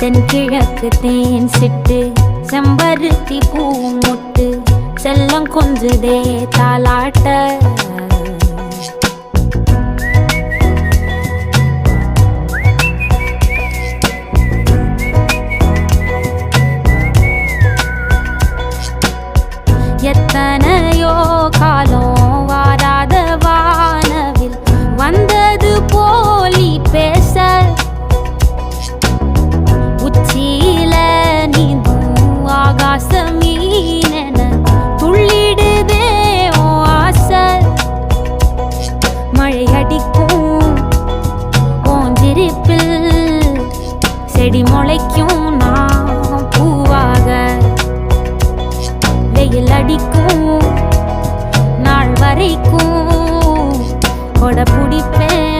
தென்கிழக்கு தேன் சிட்டு செம்பருத்தி பூ முட்டு செல்லம் கொஞ்சுதே தாலாட்ட எத்தனையோ காலம் வாராத வானவில் வந்தது போலி பேச உச்சியில நீந்தும் ஆகாச மீனென துள்ளிடுதே ஓ ஆசை மழை அடிக்கும் ஓஞ்சிருப்பில் செடி முளைக்கும் நான் பூவாக வெயில் அடிக்கும் நாள் வரைக்கும் கொடை பிடிப்பேன்